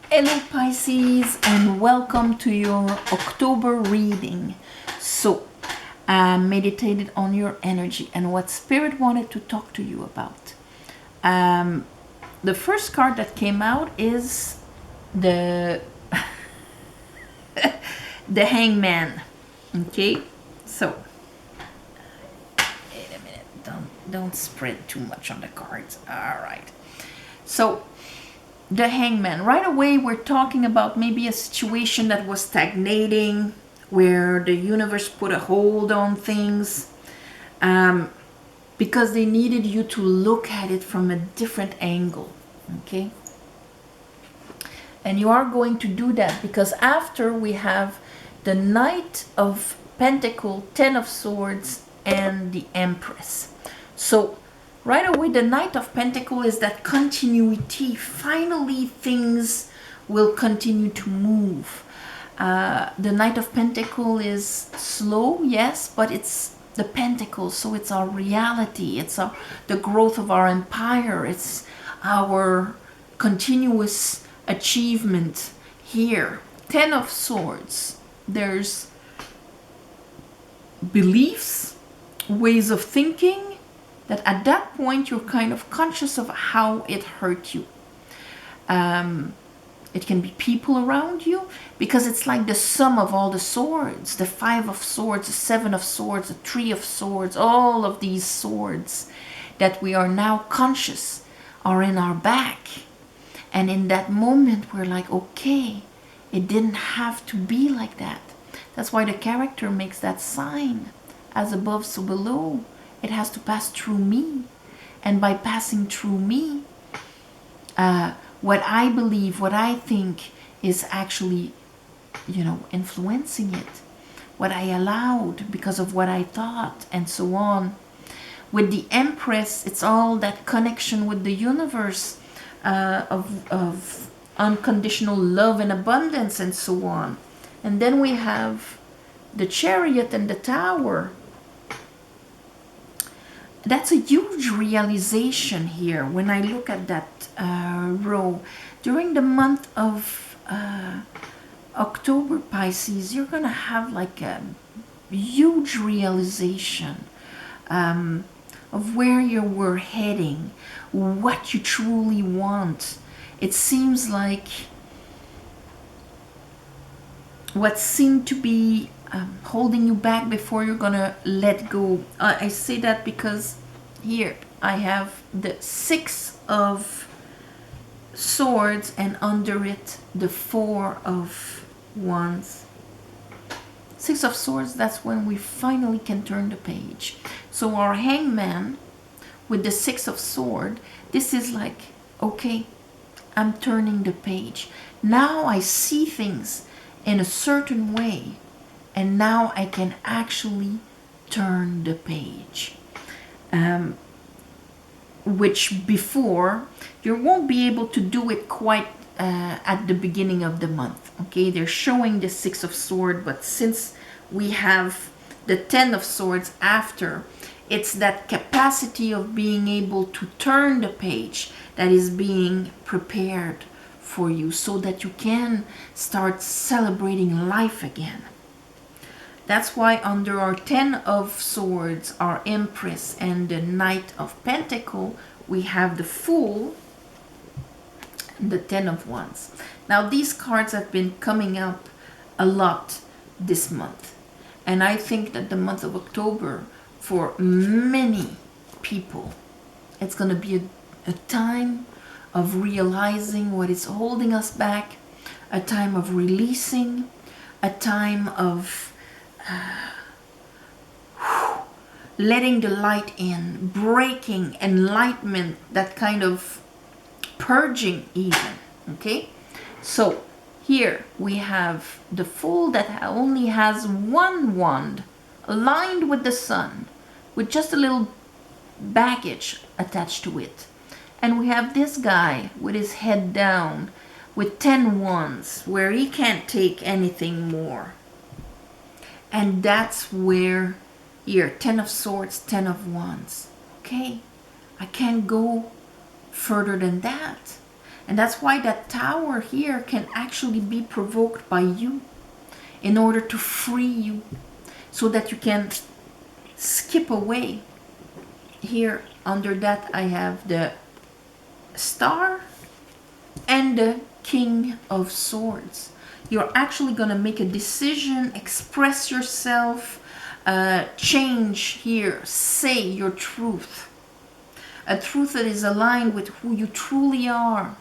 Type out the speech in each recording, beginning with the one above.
Hello Pisces, and welcome to your October reading. So, I meditated on your energy and what Spirit wanted to talk to you about. The first card that came out is the the Hangman. Okay, so wait a minute. Don't spread too much on the cards. All right. So the Hangman. Right away, we're talking about maybe a situation that was stagnating, where the universe put a hold on things, because they needed you to look at it from a different angle. Okay? And you are going to do that because after we have the Knight of Pentacles, Ten of Swords, and the Empress. So right away, the Knight of Pentacles is that continuity. Finally, things will continue to move. The Knight of Pentacles is slow, yes, but it's the Pentacles, so it's our reality. It's the growth of our empire. It's our continuous achievement here. Ten of Swords. There's beliefs, ways of thinking, that at that point you're kind of conscious of how it hurt you. It can be people around you, because it's like the sum of all the swords. The Five of Swords, the Seven of Swords, the Three of Swords, all of these swords that we are now conscious are in our back. And in that moment we're like, okay, it didn't have to be like that. That's why the character makes that sign, as above so below. It has to pass through me, and by passing through me, what I believe, what I think is actually, influencing it. What I allowed because of what I thought, and so on. With the Empress, it's all that connection with the universe, of unconditional love and abundance, and so on. And then we have the Chariot and the Tower. That's a huge realization here when I look at that row. During the month of October, Pisces, you're going to have like a huge realization of where you were heading, what you truly want. It seems like what seemed to be holding you back before, you're gonna let go. I say that because here I have the Six of Swords, and under it the Four of Wands. Six of Swords, that's when we finally can turn the page. So our Hangman with the Six of Swords, this is like, okay, I'm turning the page. Now I see things in a certain way, and now I can actually turn the page. Which before, you won't be able to do it quite at the beginning of the month. Okay, they're showing the Six of Swords, but since we have the Ten of Swords after, it's that capacity of being able to turn the page that is being prepared for you, so that you can start celebrating life again. That's why under our Ten of Swords, our Empress, and the Knight of Pentacles, we have the Fool and the Ten of Wands. Now these cards have been coming up a lot this month, and I think that the month of October, for many people, it's going to be a time of realizing what is holding us back, a time of releasing, a time of letting the light in, breaking, enlightenment, that kind of purging even. Okay, so here we have the Fool that only has one wand aligned with the sun, with just a little baggage attached to it. And we have this guy with his head down with 10 wands, where he can't take anything more. And that's where here, Ten of Swords, Ten of Wands. Okay, I can't go further than that. And that's why that Tower here can actually be provoked by you in order to free you so that you can skip away. Here under that I have the Star and the King of Swords. You're actually going to make a decision, express yourself, change here, say your truth. A truth that is aligned with who you truly are.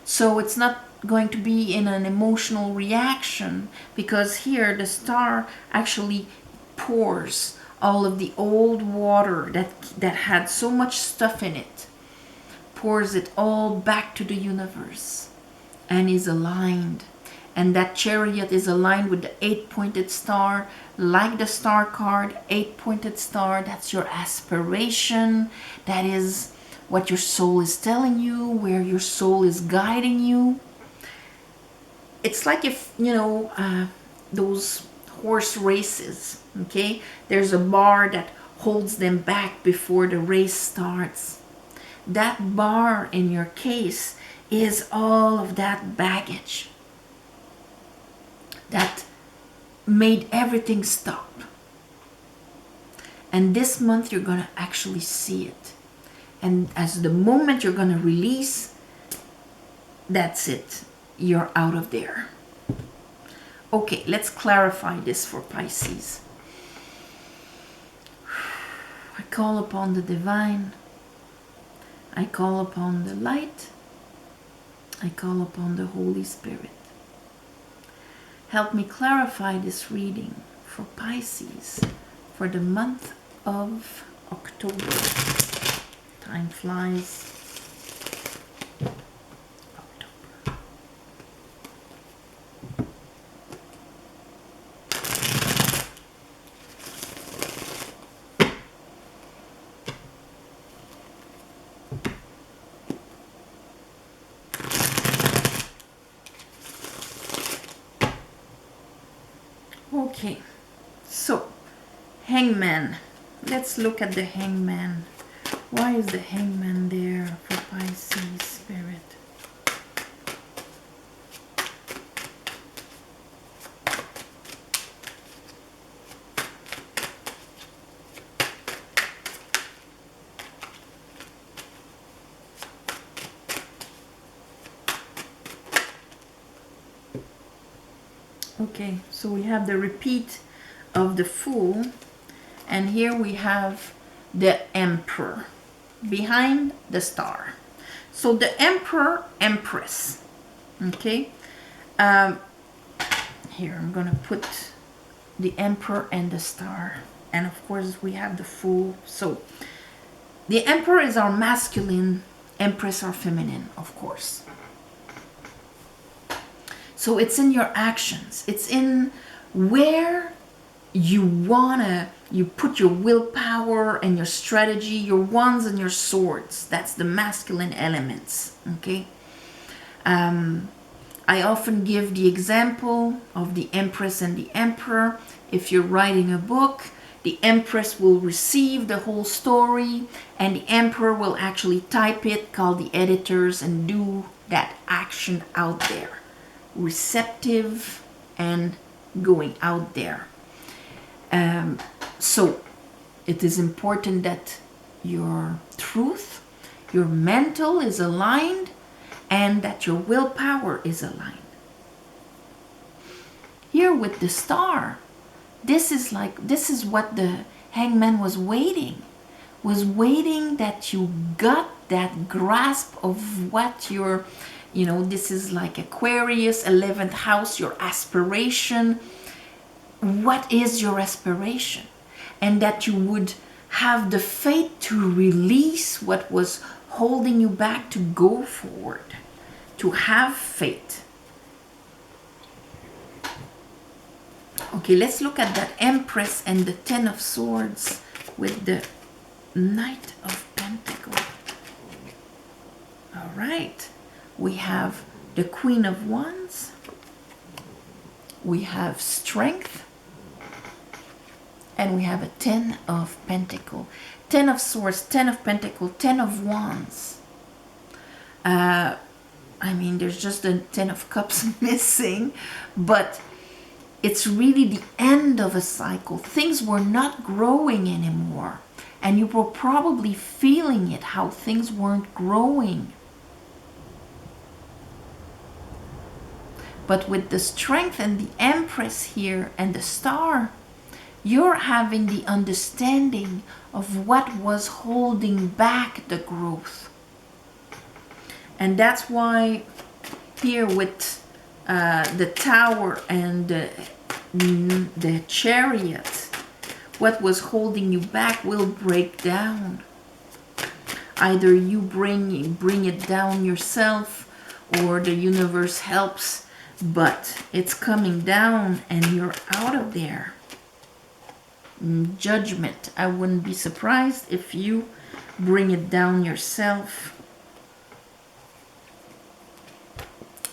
So it's not going to be in an emotional reaction, because here the Star actually pours all of the old water that had so much stuff in it, pours it all back to the universe and is aligned. And that Chariot is aligned with the 8-pointed star, like the Star card, 8-pointed star. That's your aspiration. That is what your soul is telling you, where your soul is guiding you. It's like if, you know, those horse races, okay? There's a bar that holds them back before the race starts. That bar in your case is all of that baggage that made everything stop. And this month you're going to actually see it. And as the moment you're going to release, that's it. You're out of there. Okay, let's clarify this for Pisces. I call upon the divine. I call upon the light. I call upon the Holy Spirit. Help me clarify this reading for Pisces for the month of October. Time flies. October. Okay, so Hangman. Let's look at the Hangman. Why is the Hangman there for Pisces spirit? Okay, so we have the repeat of the Fool, and here we have the Emperor behind the Star. So the Emperor, Empress. Okay, here I'm gonna put the Emperor and the Star, and of course we have the Fool. So the Emperor is our masculine, Empress our feminine, of course. So it's in your actions. It's in where you put your willpower and your strategy, your wands and your swords. That's the masculine elements, okay? I often give the example of the Empress and the Emperor. If you're writing a book, the Empress will receive the whole story, and the Emperor will actually type it, call the editors, and do that action out there. Receptive and going out there. So it is important that your truth, your mental is aligned, and that your willpower is aligned. Here with the Star, this is what the Hangman was waiting that you got that grasp of what your, you know, this is like Aquarius, 11th house, your aspiration. What is your aspiration? And that you would have the faith to release what was holding you back, to go forward, to have faith. Okay, let's look at that Empress and the 10 of Swords with the Knight of Pentacles. All right. We have the Queen of Wands. We have Strength. And we have a 10 of Pentacles. 10 of Swords, 10 of Pentacles, 10 of Wands. I mean, there's just the 10 of Cups missing, but it's really the end of a cycle. Things were not growing anymore. And you were probably feeling it, how things weren't growing. But with the Strength and the Empress here and the Star, you're having the understanding of what was holding back the growth. And that's why here with the Tower and the Chariot, what was holding you back will break down. Either you bring it down yourself, or the universe helps, but it's coming down and you're out of there. Judgment. I wouldn't be surprised if you bring it down yourself.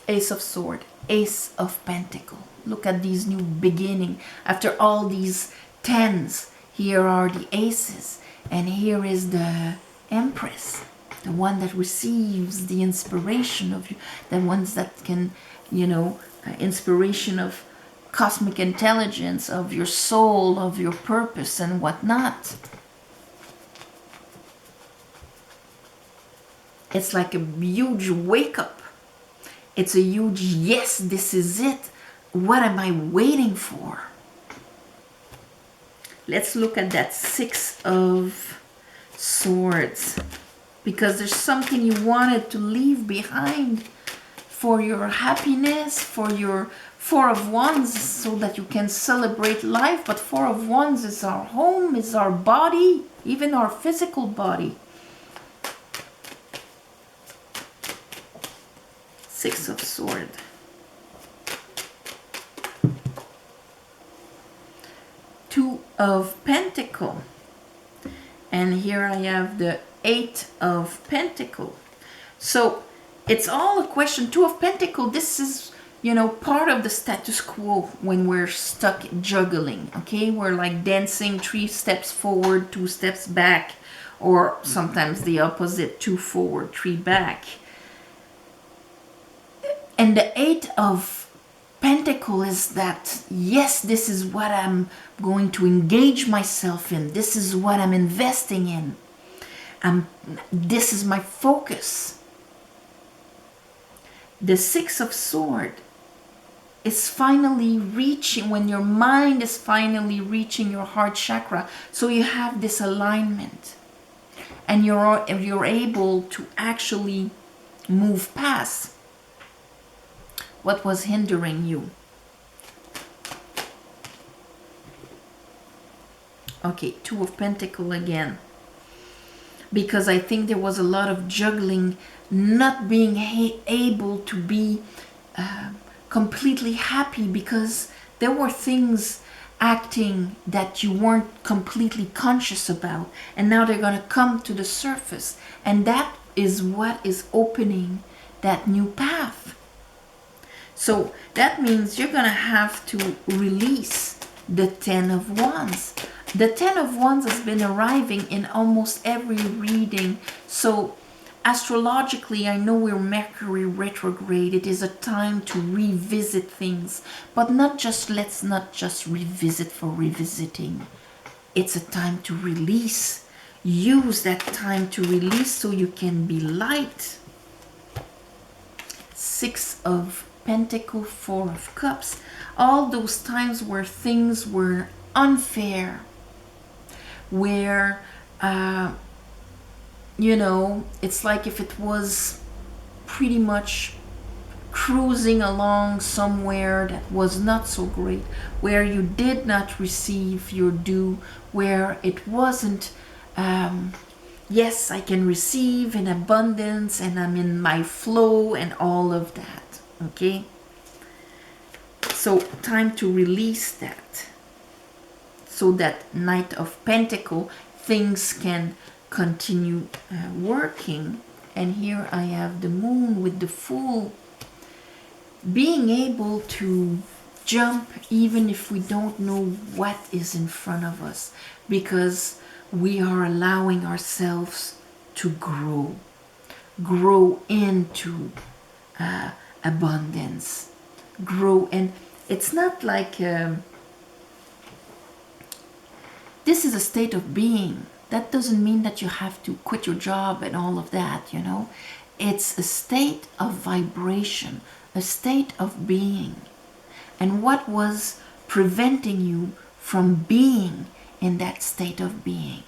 Ace of Sword, Ace of Pentacle. Look at these new beginning. After all these tens, here are the aces, and here is the Empress, the one that receives the inspiration of you, the ones that can, you know, inspiration of cosmic intelligence, of your soul, of your purpose and whatnot. It's like a huge wake up. It's a huge, yes, this is it. What am I waiting for? Let's look at that Six of Swords, because there's something you wanted to leave behind for your happiness, for your Four of Wands, so that you can celebrate life. But Four of Wands is our home, is our body, even our physical body. Six of Swords. Two of Pentacle. And here I have the Eight of Pentacle. So it's all a question. Two of Pentacle, this is, you know, part of the status quo when we're stuck juggling, okay? We're like dancing 3 steps forward, 2 steps back, or sometimes the opposite, 2 forward, 3 back. And the Eight of Pentacle is that, yes, this is what I'm going to engage myself in. This is what I'm investing in. This is my focus. The Six of Swords is finally reaching, when your mind is finally reaching your heart chakra. So you have this alignment. And you're able to actually move past what was hindering you. Okay, Two of Pentacle again. Because I think there was a lot of juggling, not being able to be completely happy, because there were things acting that you weren't completely conscious about. And now they're going to come to the surface. And that is what is opening that new path. So that means you're going to have to release the Ten of Wands. The Ten of Wands has been arriving in almost every reading. So astrologically, I know we're Mercury retrograde. It is a time to revisit things. But let's not just revisit for revisiting. It's a time to release. Use that time to release so you can be light. Six of Pentacle, Four of Cups, all those times where things were unfair, where, you know, it's like if it was pretty much cruising along somewhere that was not so great, where you did not receive your due, where it wasn't, yes, I can receive in abundance and I'm in my flow and all of that. Okay, so time to release that, so that Knight of Pentacle, things can continue working. And here I have the Moon with the Fool, being able to jump even if we don't know what is in front of us, because we are allowing ourselves to grow into abundance, grow. And it's not like this is a state of being. That doesn't mean that you have to quit your job and all of that, you know. It's a state of vibration, a state of being. And what was preventing you from being in that state of being?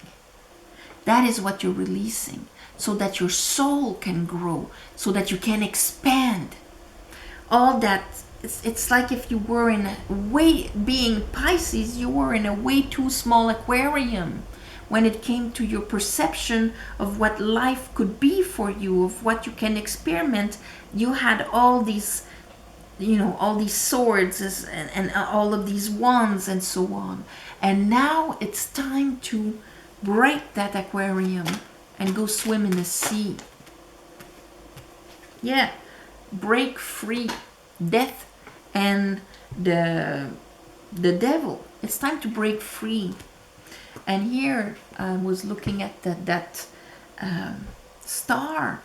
That is what you're releasing, so that your soul can grow, so that you can expand. All that, it's like if you were in a way, being Pisces, you were in a way too small aquarium when it came to your perception of what life could be for you, of what you can experiment. You had all these, you know, all these swords and all of these wands and so on. And now it's time to break that aquarium and go swim in the sea. Yeah, break free death and the devil. It's time to break free. And here I was looking at that star.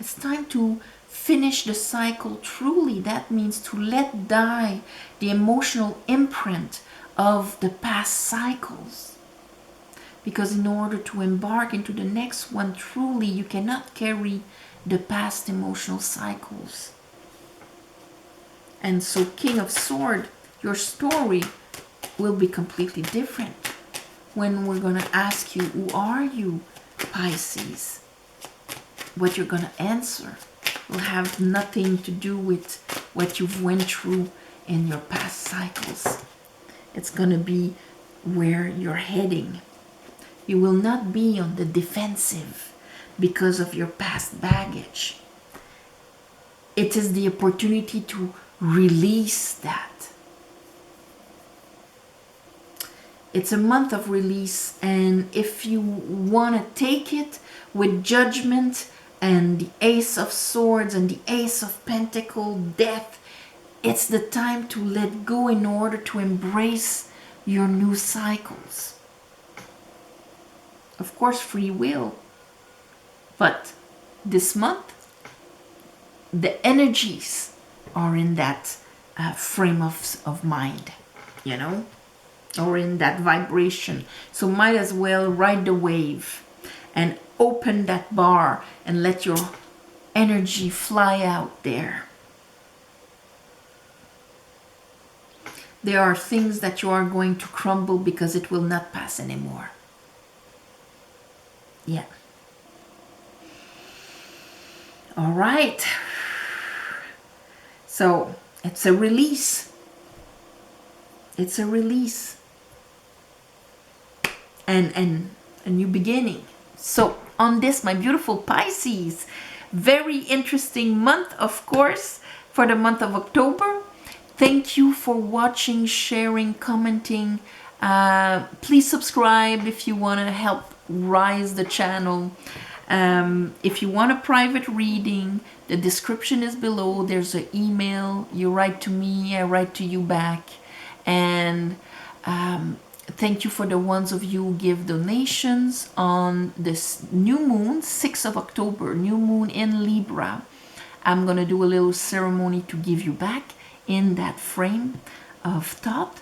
It's time to finish the cycle truly. That means to let die the emotional imprint of the past cycles. Because in order to embark into the next one truly, you cannot carry the past emotional cycles. And so, King of Swords, your story will be completely different when we're going to ask you, who are you, Pisces? What you're going to answer will have nothing to do with what you've went through in your past cycles. It's going to be where you're heading. You will not be on the defensive because of your past baggage. It is the opportunity to release that. It's a month of release, and if you want to take it with judgment and the Ace of Swords and the Ace of Pentacles, death, it's the time to let go in order to embrace your new cycles. Of course, free will. But this month, the energies are in that frame of mind, you know, or in that vibration. So might as well ride the wave and open that bar and let your energy fly out there. There are things that you are going to crumble because it will not pass anymore. Yeah. All right. So it's a release. It's a release. And a new beginning. So on this, my beautiful Pisces, very interesting month, of course, for the month of October. Thank you for watching, sharing, commenting. Please subscribe if you want to help rise the channel. If you want a private reading, the description is below. There's an email. You write to me, I write to you back. And thank you for the ones of you who give donations on this new moon, 6th of October, new moon in Libra. I'm going to do a little ceremony to give you back in that frame of thought.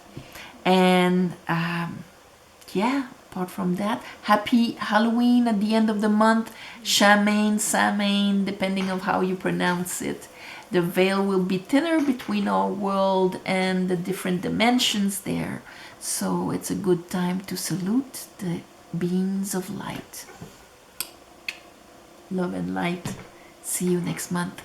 And yeah, apart from that, happy Halloween at the end of the month. Shamain, Samain, depending on how you pronounce it. The veil will be thinner between our world and the different dimensions there. So it's a good time to salute the beings of light. Love and light. See you next month.